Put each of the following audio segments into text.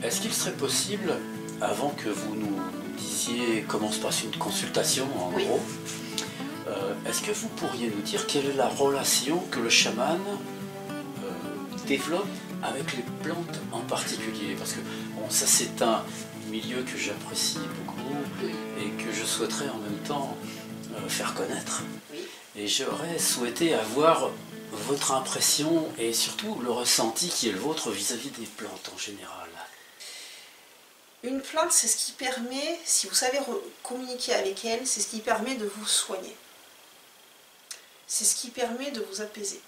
Est-ce qu'il serait possible, avant que vous nous disiez comment se passe une consultation, en Oui. gros, est-ce que vous pourriez nous dire quelle est la relation que le chaman développe avec les plantes en particulier? Parce que bon, ça c'est un milieu que j'apprécie beaucoup et que je souhaiterais en même temps faire connaître. Oui. Et j'aurais souhaité avoir votre impression et surtout le ressenti qui est le vôtre vis-à-vis des plantes en général. Une plante, c'est ce qui permet, si vous savez communiquer avec elle, c'est ce qui permet de vous soigner. C'est ce qui permet de vous apaiser.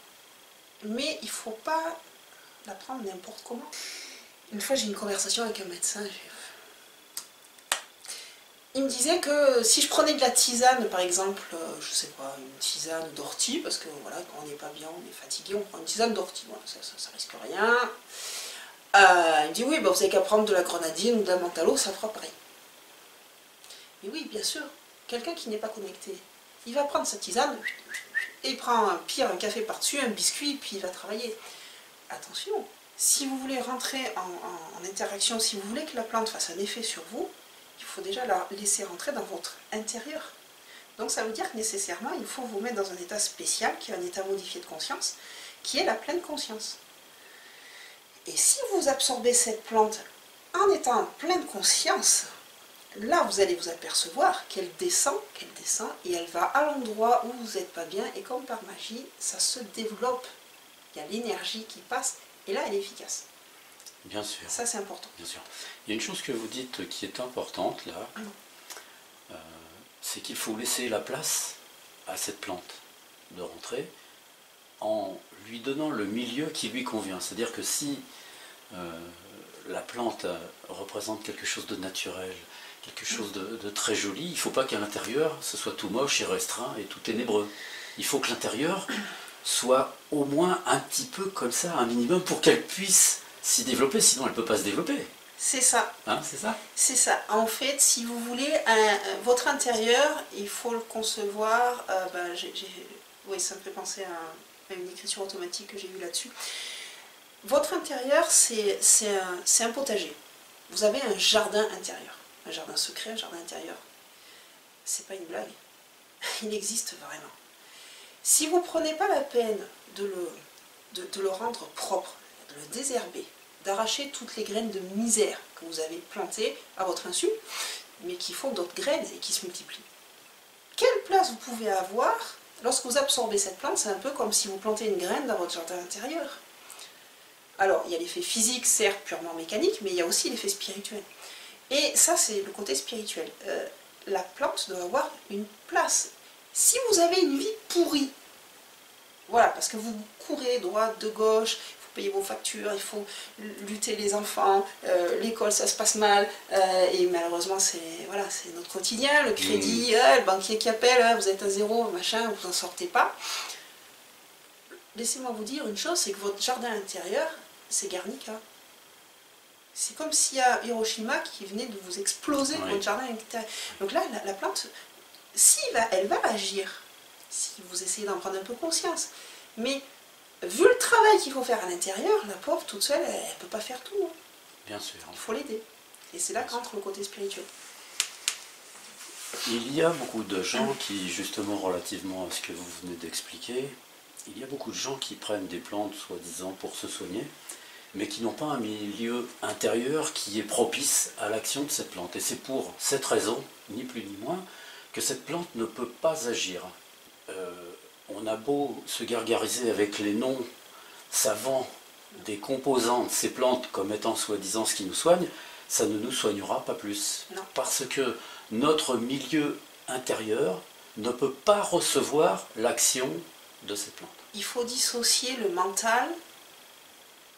Mais il ne faut pas la prendre n'importe comment. Une fois, j'ai eu une conversation avec un médecin. Il me disait que si je prenais de la tisane, par exemple, je sais pas, une tisane d'ortie, parce que voilà, quand on n'est pas bien, on est fatigué, on prend une tisane d'ortie, voilà, ça risque rien. Il me dit oui, bah, vous n'avez qu'à prendre de la grenadine ou de la mentalo, ça fera pareil. Mais oui, bien sûr, quelqu'un qui n'est pas connecté, il va prendre sa tisane, et il prend un café par-dessus, un biscuit, puis il va travailler. Attention, si vous voulez rentrer en interaction, si vous voulez que la plante fasse un effet sur vous, il faut déjà la laisser rentrer dans votre intérieur. Donc ça veut dire que nécessairement, il faut vous mettre dans un état spécial, qui est un état modifié de conscience, qui est la pleine conscience. Et si vous absorbez cette plante en étant en pleine conscience, là vous allez vous apercevoir qu'elle descend, et elle va à l'endroit où vous n'êtes pas bien, et comme par magie, ça se développe. Il y a l'énergie qui passe, et là elle est efficace. Bien sûr. Ça c'est important. Bien sûr. Il y a une chose que vous dites qui est importante là, c'est qu'il faut laisser la place à cette plante de rentrer en lui donnant le milieu qui lui convient. C'est-à-dire que si la plante représente quelque chose de naturel, quelque chose de très joli, il ne faut pas qu'à l'intérieur ce soit tout moche et restreint et tout ténébreux. Il faut que l'intérieur soit au moins un petit peu comme ça, un minimum, pour qu'elle puisse s'y développer, sinon elle ne peut pas se développer. C'est ça. Hein, c'est ça? C'est ça. En fait, si vous voulez, votre intérieur, il faut le concevoir. Oui, ça me fait penser à une écriture automatique que j'ai eue là-dessus. Votre intérieur, c'est un potager. Vous avez un jardin intérieur. Un jardin secret, un jardin intérieur. C'est pas une blague. Il existe vraiment. Si vous ne prenez pas la peine de le rendre propre, de le désherber, d'arracher toutes les graines de misère que vous avez plantées à votre insu, mais qui font d'autres graines et qui se multiplient. Quelle place vous pouvez avoir lorsque vous absorbez cette plante? C'est un peu comme si vous plantez une graine dans votre jardin intérieur. Alors, il y a l'effet physique, certes, purement mécanique, mais il y a aussi l'effet spirituel. Et ça, c'est le côté spirituel. La plante doit avoir une place. Si vous avez une vie pourrie, voilà, parce que vous courez droite, de gauche, payer vos factures, il faut lutter les enfants, l'école ça se passe mal, et malheureusement c'est voilà, c'est notre quotidien, le crédit, le banquier qui appelle, vous êtes à zéro, machin, vous n'en sortez pas. Laissez-moi vous dire une chose, c'est que votre jardin intérieur, c'est Guernica. C'est comme s'il y a Hiroshima qui venait de vous exploser votre jardin intérieur. Donc là, la plante, elle va agir, si vous essayez d'en prendre un peu conscience, mais vu le travail qu'il faut faire à l'intérieur, la pauvre toute seule, elle ne peut pas faire tout. Hein. Bien sûr. Il faut l'aider. Et c'est là qu'entre le côté spirituel. Il y a beaucoup de gens qui, justement, relativement à ce que vous venez d'expliquer, il y a beaucoup de gens qui prennent des plantes, soi-disant, pour se soigner, mais qui n'ont pas un milieu intérieur qui est propice à l'action de cette plante. Et c'est pour cette raison, ni plus ni moins, que cette plante ne peut pas agir. On a beau se gargariser avec les noms savants des composants de ces plantes comme étant soi-disant ce qui nous soigne, ça ne nous soignera pas plus. Non. Parce que notre milieu intérieur ne peut pas recevoir l'action de cette plante. Il faut dissocier le mental,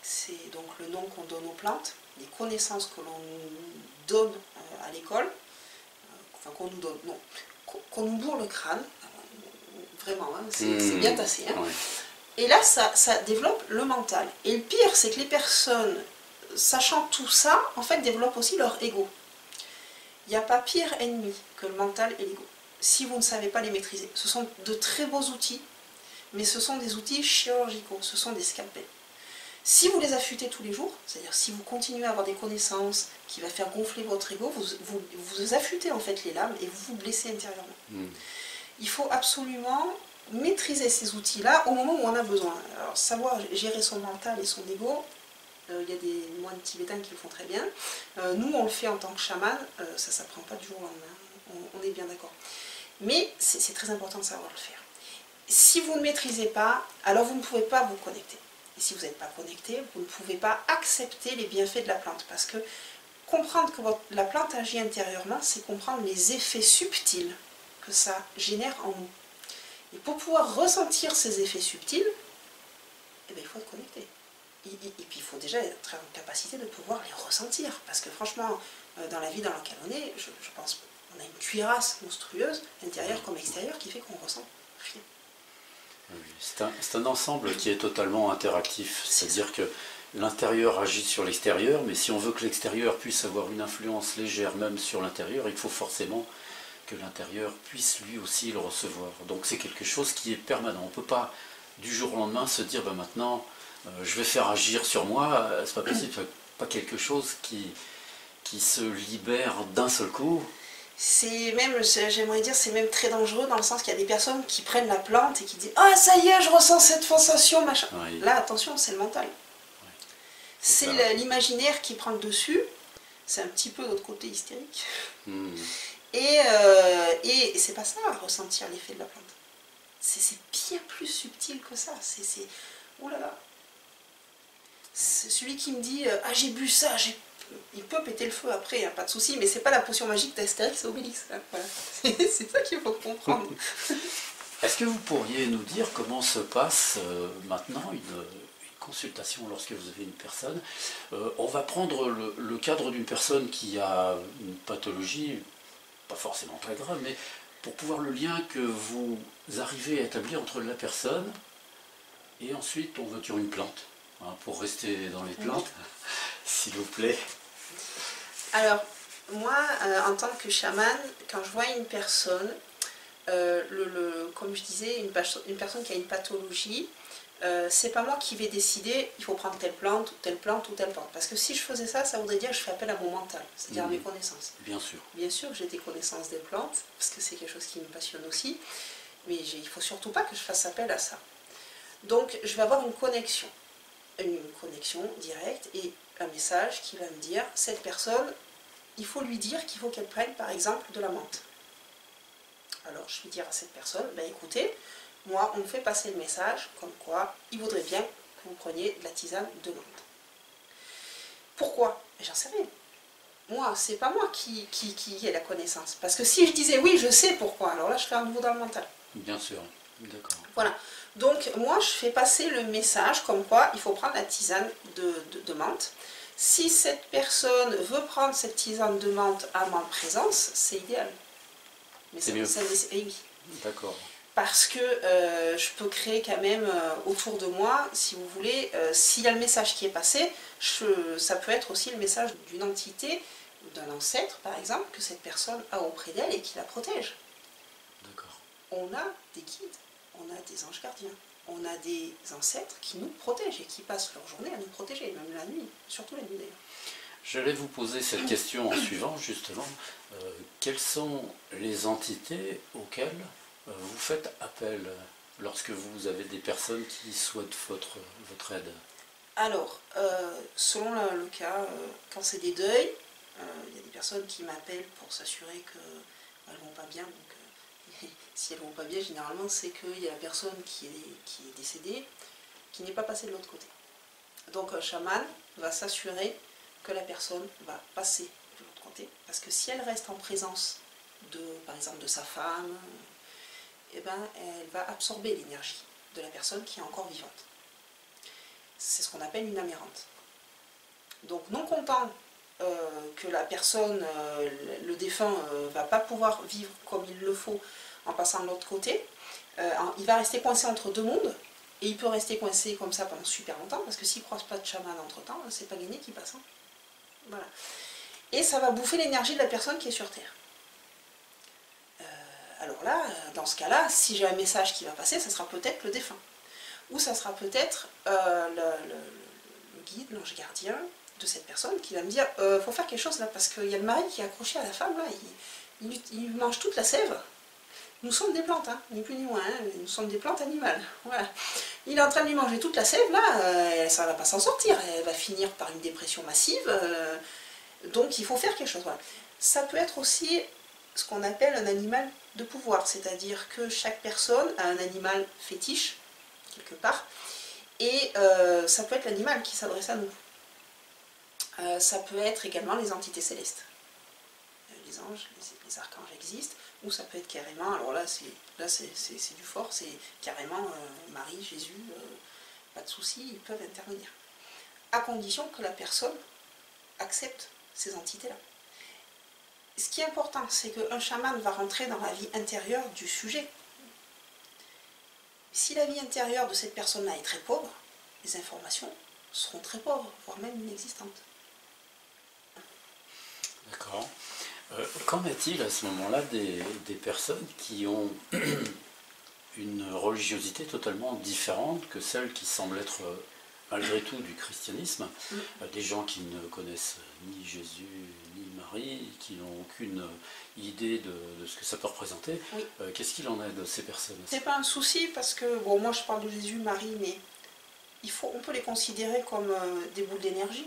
c'est donc le nom qu'on donne aux plantes, les connaissances que l'on donne à l'école, enfin qu'on nous donne, non, qu'on nous bourre le crâne, vraiment, hein, c'est bien tassé. Hein. Ouais. Et là, ça développe le mental. Et le pire, c'est que les personnes, sachant tout ça, en fait, développent aussi leur ego. Il n'y a pas pire ennemi que le mental et l'ego, si vous ne savez pas les maîtriser. Ce sont de très beaux outils, mais ce sont des outils chirurgicaux, ce sont des scalpels. Si vous les affûtez tous les jours, c'est-à-dire si vous continuez à avoir des connaissances qui va faire gonfler votre ego, vous affûtez en fait les lames et vous vous blessez intérieurement. Il faut absolument maîtriser ces outils-là au moment où on a besoin. Alors savoir gérer son mental et son ego, il y a des moines tibétains qui le font très bien. Nous on le fait en tant que chaman, ça ne s'apprend pas du jour au lendemain, on est bien d'accord. Mais c'est très important de savoir le faire. Si vous ne maîtrisez pas, alors vous ne pouvez pas vous connecter. Et si vous n'êtes pas connecté, vous ne pouvez pas accepter les bienfaits de la plante. Parce que comprendre que la plante agit intérieurement, c'est comprendre les effets subtils que ça génère en nous. Et pour pouvoir ressentir ces effets subtils, eh bien, il faut être connecté. Et puis il faut déjà être en capacité de pouvoir les ressentir. Parce que franchement, dans la vie dans laquelle on est, je pense qu'on a une cuirasse monstrueuse, intérieure comme extérieure, qui fait qu'on ressent rien. C'est un ensemble qui est totalement interactif, c'est-à-dire que l'intérieur agit sur l'extérieur, mais si on veut que l'extérieur puisse avoir une influence légère même sur l'intérieur, il faut forcément que l'intérieur puisse lui aussi le recevoir. Donc c'est quelque chose qui est permanent. On ne peut pas du jour au lendemain se dire ben maintenant je vais faire agir sur moi, c'est pas possible, c'est pas quelque chose qui se libère d'un seul coup. C'est même, j'aimerais dire, c'est même très dangereux dans le sens qu'il y a des personnes qui prennent la plante et qui disent « Ah, ça y est, je ressens cette sensation, machin. Oui. » Là, attention, c'est le mental. Oui. C'est l'imaginaire qui prend le dessus. C'est un petit peu l'autre côté hystérique. Et c'est pas ça, ressentir l'effet de la plante. C'est bien plus subtil que ça. Oh là là. C'est celui qui me dit « Ah, j'ai bu ça, il peut péter le feu après, hein, pas de souci, mais c'est pas la potion magique d'Astérix et Obélix. Hein, voilà. C'est ça qu'il faut comprendre. Est-ce que vous pourriez nous dire comment se passe maintenant une consultation lorsque vous avez une personne? On va prendre le cadre d'une personne qui a une pathologie, pas forcément très grave, mais pour pouvoir le lien que vous arrivez à établir entre la personne et ensuite on veut une plante, hein, pour rester dans les plantes, s'il vous plaît. Alors, moi, en tant que chaman, quand je vois une personne, comme je disais, une personne qui a une pathologie, c'est pas moi qui vais décider, il faut prendre telle plante, ou telle plante, ou telle plante. Parce que si je faisais ça, ça voudrait dire que je fais appel à mon mental, c'est-à-dire à mes connaissances. Bien sûr. Bien sûr que j'ai des connaissances des plantes, parce que c'est quelque chose qui me passionne aussi, mais il ne faut surtout pas que je fasse appel à ça. Donc, je vais avoir une connexion directe, et un message qui va me dire, cette personne, il faut lui dire qu'il faut qu'elle prenne par exemple de la menthe. Alors je vais dire à cette personne, ben écoutez, moi on me fait passer le message comme quoi il vaudrait bien que vous preniez de la tisane de menthe. Pourquoi? J'en sais rien. Moi, c'est pas moi qui ai la connaissance. Parce que si je disais oui, je sais pourquoi, alors là je serais à nouveau dans le mental. Bien sûr, d'accord. Voilà. Donc moi je fais passer le message comme quoi il faut prendre la tisane de menthe. Si cette personne veut prendre cette tisane de menthe à ma présence, c'est idéal. Mais c'est mieux. Oui. D'accord. Parce que je peux créer quand même autour de moi, si vous voulez, s'il y a le message qui est passé, ça peut être aussi le message d'une entité, d'un ancêtre par exemple, que cette personne a auprès d'elle et qui la protège. D'accord. On a des guides, on a des anges gardiens. On a des ancêtres qui nous protègent et qui passent leur journée à nous protéger, même la nuit, surtout la nuit d'ailleurs. J'allais vous poser cette question en suivant, justement. Quelles sont les entités auxquelles vous faites appel lorsque vous avez des personnes qui souhaitent votre aide? Alors, selon le cas, quand c'est des deuils, il y a des personnes qui m'appellent pour s'assurer qu'elles ne vont pas bien. Donc, si elles ne vont pas bien, généralement, c'est qu'il y a la personne qui est décédée, qui n'est pas passée de l'autre côté. Donc un chaman va s'assurer que la personne va passer de l'autre côté. Parce que si elle reste en présence, par exemple, de sa femme, eh ben, elle va absorber l'énergie de la personne qui est encore vivante. C'est ce qu'on appelle une âme errante. Donc non content que la personne, le défunt, ne va pas pouvoir vivre comme il le faut en passant de l'autre côté, il va rester coincé entre deux mondes, et il peut rester coincé comme ça pendant super longtemps, parce que s'il ne croise pas de chaman entre temps, c'est pas gagné qu'il passe. Hein. Voilà. Et ça va bouffer l'énergie de la personne qui est sur Terre. Alors là, dans ce cas-là, si j'ai un message qui va passer, ça sera peut-être le défunt. Ou ça sera peut-être guide, l'ange gardien de cette personne qui va me dire faut faire quelque chose là parce qu'il y a le mari qui est accroché à la femme là, il mange toute la sève. Nous sommes des plantes, hein, ni plus ni moins, hein, nous sommes des plantes animales. Voilà. Il est en train de lui manger toute la sève là, ça ne va pas s'en sortir, elle va finir par une dépression massive, donc il faut faire quelque chose. Voilà. Ça peut être aussi ce qu'on appelle un animal de pouvoir, c'est-à-dire que chaque personne a un animal fétiche, quelque part, et ça peut être l'animal qui s'adresse à nous. Ça peut être également les entités célestes. Les anges, les archanges existent, ou ça peut être carrément, alors là c'est du fort, c'est carrément Marie, Jésus, pas de souci, ils peuvent intervenir. À condition que la personne accepte ces entités-là. Ce qui est important, c'est qu'un chaman va rentrer dans la vie intérieure du sujet. Si la vie intérieure de cette personne-là est très pauvre, les informations seront très pauvres, voire même inexistantes. D'accord. Qu'en est-il à ce moment-là des personnes qui ont une religiosité totalement différente que celle qui semble être malgré tout du christianisme, des gens qui ne connaissent ni Jésus ni Marie, qui n'ont aucune idée de ce que ça peut représenter, oui. Qu'est-ce qu'il en est de ces personnes? C'est pas un souci parce que, bon, moi je parle de Jésus, Marie, mais on peut les considérer comme des boules d'énergie.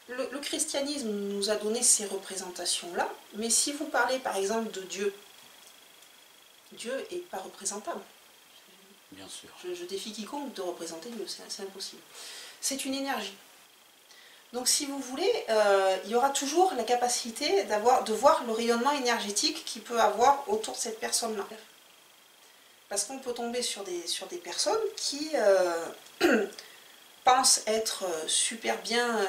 Le christianisme nous a donné ces représentations-là, mais si vous parlez par exemple de Dieu, Dieu n'est pas représentable. Bien sûr. Je défie quiconque de représenter Dieu, c'est impossible. C'est une énergie. Donc si vous voulez, il y aura toujours la capacité de voir le rayonnement énergétique qu'il peut avoir autour de cette personne-là. Parce qu'on peut tomber sur des personnes qui pensent être super bien,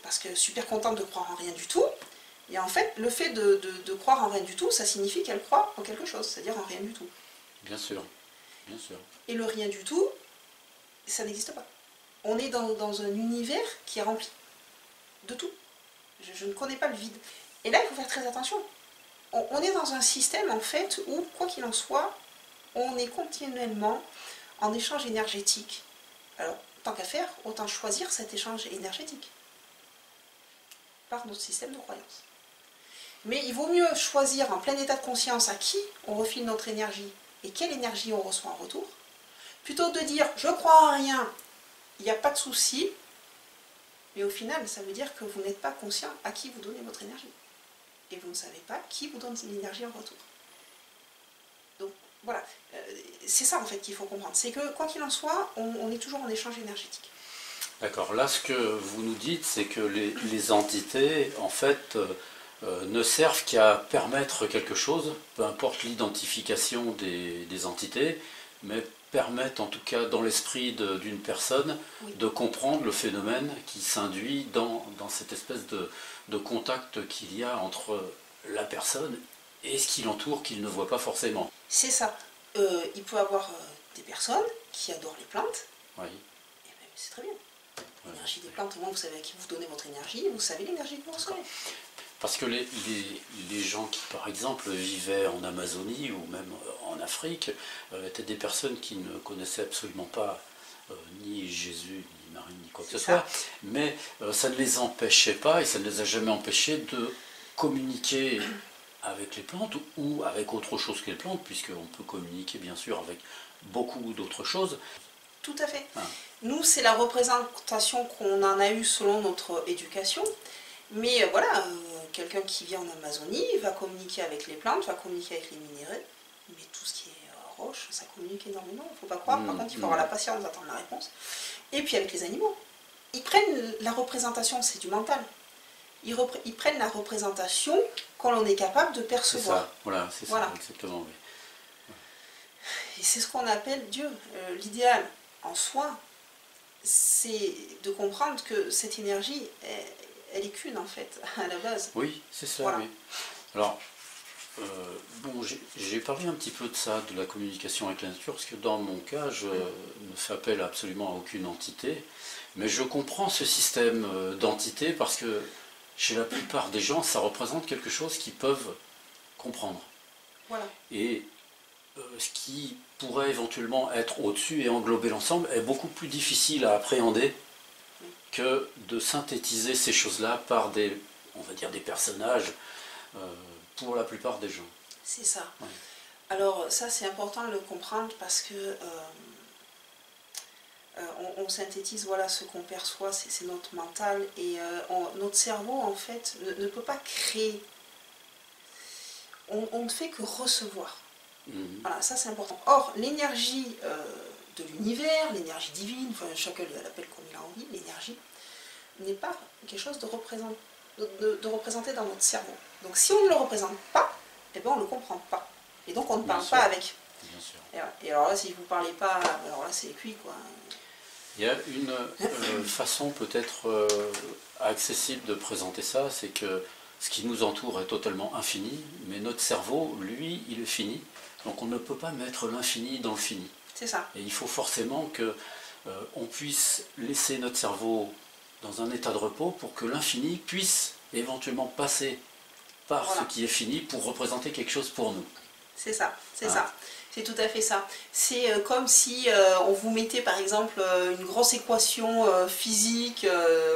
parce que super contentes de croire en rien du tout. Et en fait, le fait de croire en rien du tout, ça signifie qu'elles croient en quelque chose, c'est-à-dire en rien du tout. Bien sûr, bien sûr. Et le rien du tout, ça n'existe pas. On est dans un univers qui est rempli de tout. Je ne connais pas le vide. Et là, il faut faire très attention. On est dans un système, en fait, où, quoi qu'il en soit, on est continuellement en échange énergétique. Alors, tant qu'à faire, autant choisir cet échange énergétique par notre système de croyance. Mais il vaut mieux choisir en plein état de conscience à qui on refile notre énergie et quelle énergie on reçoit en retour, plutôt que de dire « je crois à rien, il n'y a pas de souci », mais au final, ça veut dire que vous n'êtes pas conscient à qui vous donnez votre énergie. Et vous ne savez pas qui vous donne l'énergie en retour. Donc voilà, c'est ça en fait qu'il faut comprendre. C'est que quoi qu'il en soit, on est toujours en échange énergétique. D'accord, là ce que vous nous dites, c'est que les entités, en fait, ne servent qu'à permettre quelque chose, peu importe l'identification des entités, mais permettent en tout cas dans l'esprit d'une personne de comprendre le phénomène qui s'induit dans cette espèce de contact qu'il y a entre la personne et ce qui l'entoure qu'il ne voit pas forcément. C'est ça. Il peut y avoir des personnes qui adorent les plantes. Oui. Et bien, c'est très bien. L'énergie des plantes, au moins vous savez à qui vous donnez votre énergie, vous savez l'énergie que vous recevez. Parce que les gens qui, par exemple, vivaient en Amazonie ou même en Afrique, étaient des personnes qui ne connaissaient absolument pas ni Jésus, ni Marie, ni quoi que ce soit, mais ça ne les empêchait pas, et ça ne les a jamais empêchés de communiquer avec les plantes ou avec autre chose que les plantes, puisqu'on peut communiquer bien sûr avec beaucoup d'autres choses. Tout à fait. Ah. Nous, c'est la représentation qu'on en a eue selon notre éducation. Mais voilà, quelqu'un qui vit en Amazonie va communiquer avec les plantes, va communiquer avec les minéraux, mais tout ce qui est roche, ça communique énormément. Il ne faut pas croire, par contre, il faut avoir la patience d'attendre la réponse. Et puis avec les animaux. Ils prennent la représentation, c'est du mental. Ils prennent la représentation qu'on est capable de percevoir. C'est ça, voilà, c'est ça, exactement. Oui. Et c'est ce qu'on appelle Dieu. L'idéal en soi, c'est de comprendre que cette énergie, elle est qu'une en fait, à la base. Oui, c'est ça, oui. Alors, bon, j'ai parlé un petit peu de ça, de la communication avec la nature, parce que dans mon cas, je ne fais appel absolument à aucune entité, mais je comprends ce système d'entités parce que chez la plupart des gens, ça représente quelque chose qu'ils peuvent comprendre. Voilà. Et ce qui pourrait éventuellement être au-dessus et englober l'ensemble est beaucoup plus difficile à appréhender que de synthétiser ces choses-là par des, on va dire, des personnages pour la plupart des gens. C'est ça. Ouais. Alors ça c'est important de le comprendre parce que on synthétise voilà, ce qu'on perçoit, c'est notre mental et notre cerveau en fait ne peut pas créer. On ne fait que recevoir. Voilà, ça c'est important. Or, l'énergie de l'univers, l'énergie divine, enfin, chacun l'appelle comme il a envie, l'énergie, n'est pas quelque chose de représenté dans notre cerveau. Donc si on ne le représente pas, eh ben, on ne le comprend pas. Et donc on ne parle pas avec. Bien sûr. Et alors là, si vous ne parlez pas, alors là c'est cuit quoi. Il y a une façon peut-être accessible de présenter ça, c'est que ce qui nous entoure est totalement infini, mais notre cerveau, lui, il est fini. Donc on ne peut pas mettre l'infini dans le fini. C'est ça. Et il faut forcément que on puisse laisser notre cerveau dans un état de repos pour que l'infini puisse éventuellement passer par voilà. ce qui est fini pour représenter quelque chose pour nous. C'est ça, c'est ça. C'est tout à fait ça. C'est comme si on vous mettait par exemple une grosse équation physique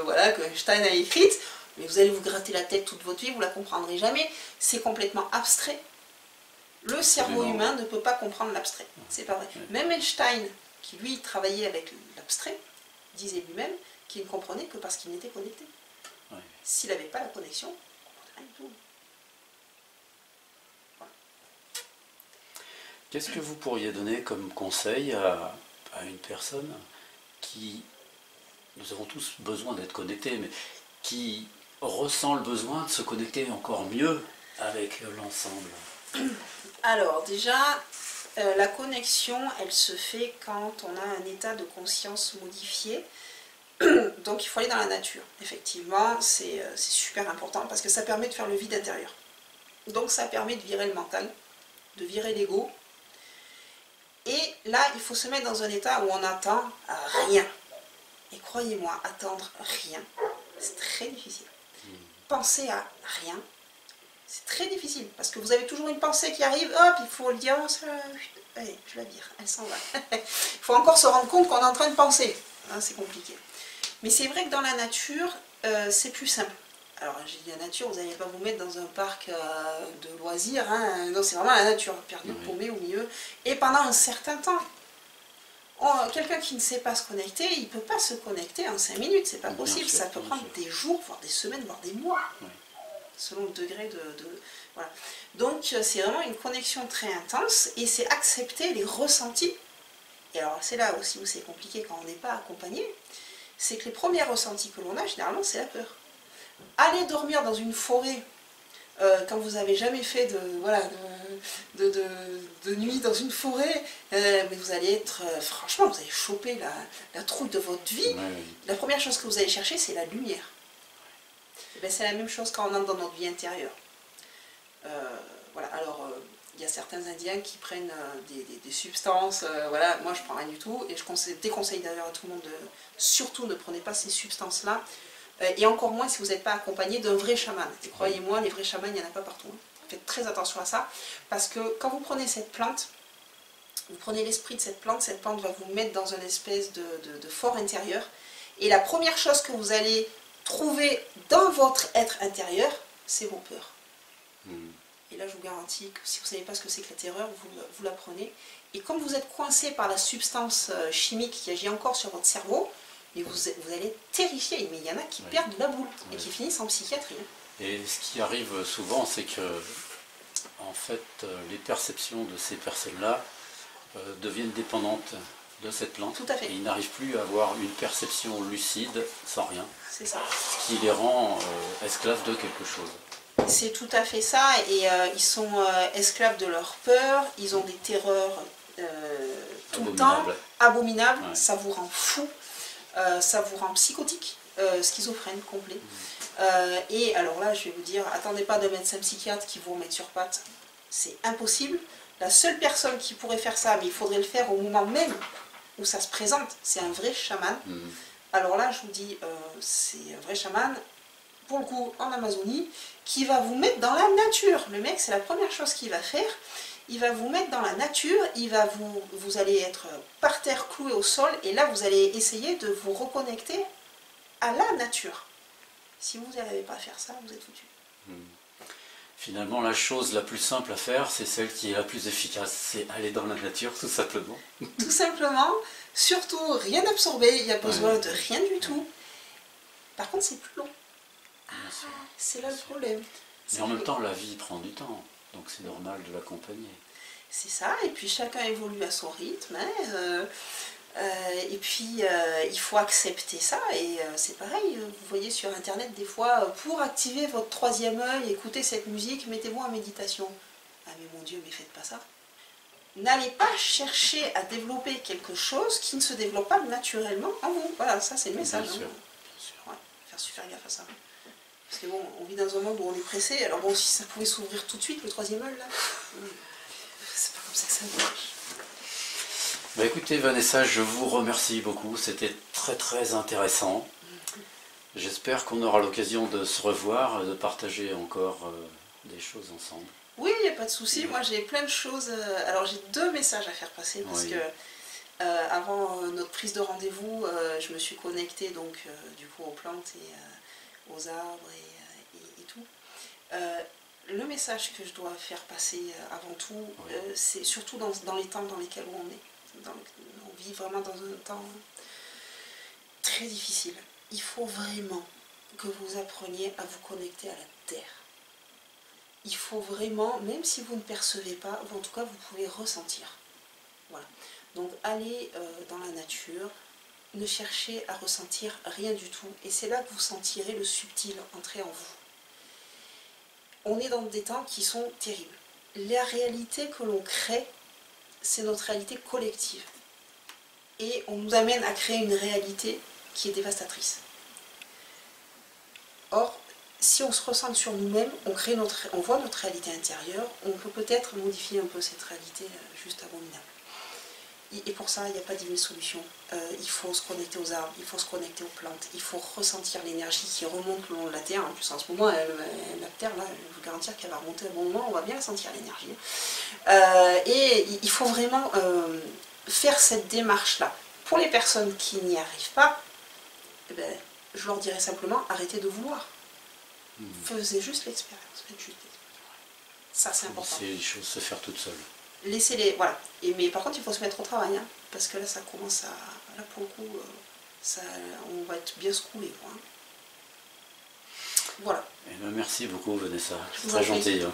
voilà, que Einstein a écrite, mais vous allez vous gratter la tête toute votre vie, vous ne la comprendrez jamais. C'est complètement abstrait. Le cerveau humain ne peut pas comprendre l'abstrait. C'est pas vrai. Même Einstein, qui lui travaillait avec l'abstrait, disait lui-même qu'il ne comprenait que parce qu'il n'était connecté. Ouais. S'il n'avait pas la connexion, on ne comprenait rien du tout. Qu'est-ce que vous pourriez donner comme conseil à une personne qui, nous avons tous besoin d'être connectés, mais qui ressent le besoin de se connecter encore mieux avec l'ensemble? Alors déjà, la connexion, elle se fait quand on a un état de conscience modifié. Donc il faut aller dans la nature. Effectivement, c'est super important parce que ça permet de faire le vide intérieur. Donc ça permet de virer le mental, de virer l'ego. Et là, il faut se mettre dans un état où on n'attend rien. Et croyez-moi, attendre rien, c'est très difficile. Penser à rien, c'est très difficile. Parce que vous avez toujours une pensée qui arrive, hop, il faut le dire, allez, je la vire, elle s'en va. Il faut encore se rendre compte qu'on est en train de penser. Hein, c'est compliqué. Mais c'est vrai que dans la nature, c'est plus simple. Alors, j'ai dit la nature, vous n'allez pas vous mettre dans un parc de loisirs, hein. Non, c'est vraiment la nature, perdu, paumé au milieu, et pendant un certain temps. Quelqu'un qui ne sait pas se connecter, il ne peut pas se connecter en 5 minutes, c'est pas possible, ça peut prendre des jours, voire des semaines, voire des mois, selon le degré voilà. Donc, c'est vraiment une connexion très intense, et c'est accepter les ressentis. Et alors, c'est là aussi où c'est compliqué quand on n'est pas accompagné, c'est que les premiers ressentis que l'on a, généralement, c'est la peur. Aller dormir dans une forêt quand vous n'avez jamais fait de nuit dans une forêt, mais vous allez être, franchement, vous allez choper la trouille de votre vie. La première chose que vous allez chercher, c'est la lumière. C'est la même chose quand on entre dans notre vie intérieure. Voilà, alors il y a certains Indiens qui prennent des substances, voilà, moi je ne prends rien du tout, et je déconseille d'ailleurs à tout le monde de surtout ne prenez pas ces substances-là. Et encore moins si vous n'êtes pas accompagné d'un vrai chaman. Et croyez-moi, les vrais chamans, il n'y en a pas partout. Faites très attention à ça, parce que quand vous prenez cette plante, vous prenez l'esprit de cette plante va vous mettre dans une espèce de fort intérieur. Et la première chose que vous allez trouver dans votre être intérieur, c'est vos peurs. Et là, je vous garantis que si vous ne savez pas ce que c'est que la terreur, vous la prenez. Et comme vous êtes coincé par la substance chimique qui agit encore sur votre cerveau, et vous allez être terrifié, mais il y en a qui perdent de la boule et qui finissent en psychiatrie. Et ce qui arrive souvent, c'est que en fait, les perceptions de ces personnes-là deviennent dépendantes de cette plante. Tout à fait. Et ils n'arrivent plus à avoir une perception lucide sans rien. C'est ça. Ce qui les rend esclaves de quelque chose. C'est tout à fait ça, et ils sont esclaves de leur peur, ils ont des terreurs tout le temps, abominables, ça vous rend fou. Ça vous rend psychotique, schizophrène complet. Et alors là, je vais vous dire, attendez pas de médecin psychiatre qui vous remettent sur pattes. C'est impossible. La seule personne qui pourrait faire ça, mais il faudrait le faire au moment même où ça se présente, c'est un vrai chaman. Alors là, je vous dis, c'est un vrai chaman, pour le coup, en Amazonie, qui va vous mettre dans la nature. Le mec, c'est la première chose qu'il va faire. Il va vous mettre dans la nature, vous allez être par terre cloué au sol, et là vous allez essayer de vous reconnecter à la nature. Si vous n'arrivez pas à faire ça, vous êtes foutu. Finalement, la chose la plus simple à faire, c'est celle qui est la plus efficace, c'est aller dans la nature, tout simplement. Tout simplement, surtout rien absorber, il n'y a besoin de rien du tout. Par contre, c'est plus long. C'est là le problème. Mais en même temps, la vie prend du temps, donc c'est normal de l'accompagner. C'est ça, et puis chacun évolue à son rythme, hein, et puis il faut accepter ça, et c'est pareil, vous voyez sur internet des fois, pour activer votre troisième œil, écoutez cette musique, mettez-vous en méditation. Ah mais mon Dieu, mais faites pas ça. N'allez pas chercher à développer quelque chose qui ne se développe pas naturellement en vous. Voilà, ça c'est le message. Bien sûr, hein. bien sûr. Ouais, faire super gaffe à ça. Parce que bon, on vit dans un monde où on est pressé, alors bon, si ça pouvait s'ouvrir tout de suite, le troisième œil là, c'est pas comme ça que ça marche. Bah écoutez Vanessa, je vous remercie beaucoup, c'était très très intéressant. J'espère qu'on aura l'occasion de se revoir, de partager encore des choses ensemble. Oui, il n'y a pas de souci, moi j'ai plein de choses. Alors j'ai 2 messages à faire passer parce que avant notre prise de rendez-vous, je me suis connectée donc du coup aux plantes et aux arbres et tout. Le message que je dois faire passer avant tout, c'est surtout dans les temps dans lesquels on est. On vit vraiment dans un temps très difficile. Il faut vraiment que vous appreniez à vous connecter à la terre. Il faut vraiment, même si vous ne percevez pas, en tout cas vous pouvez ressentir. Voilà. Donc allez dans la nature, ne cherchez à ressentir rien du tout, et c'est là que vous sentirez le subtil entrer en vous. On est dans des temps qui sont terribles. La réalité que l'on crée, c'est notre réalité collective. Et on nous amène à créer une réalité qui est dévastatrice. Or, si on se ressent sur nous-mêmes, on voit notre réalité intérieure, on peut peut-être modifier un peu cette réalité juste abominable. Et pour ça, il n'y a pas 10 000 solutions. Il faut se connecter aux arbres, il faut se connecter aux plantes, il faut ressentir l'énergie qui remonte le long de la Terre. En plus, en ce moment, la Terre, là, je vais vous garantir qu'elle va remonter à un bon moment, on va bien sentir l'énergie. Et il faut vraiment faire cette démarche-là. Pour les personnes qui n'y arrivent pas, eh ben, je leur dirais simplement, arrêtez de vouloir. Faisez juste l'expérience. Faites juste l'expérience. Ça, c'est important. Laissez les choses se faire toutes seules. Laissez-les, voilà. Mais par contre, il faut se mettre au travail, hein, parce que là, ça commence à... Là, pour le coup, on va être bien secoué, quoi. Hein. Voilà. Eh ben, merci beaucoup, Vanessa. C'est Très gentil. Hein.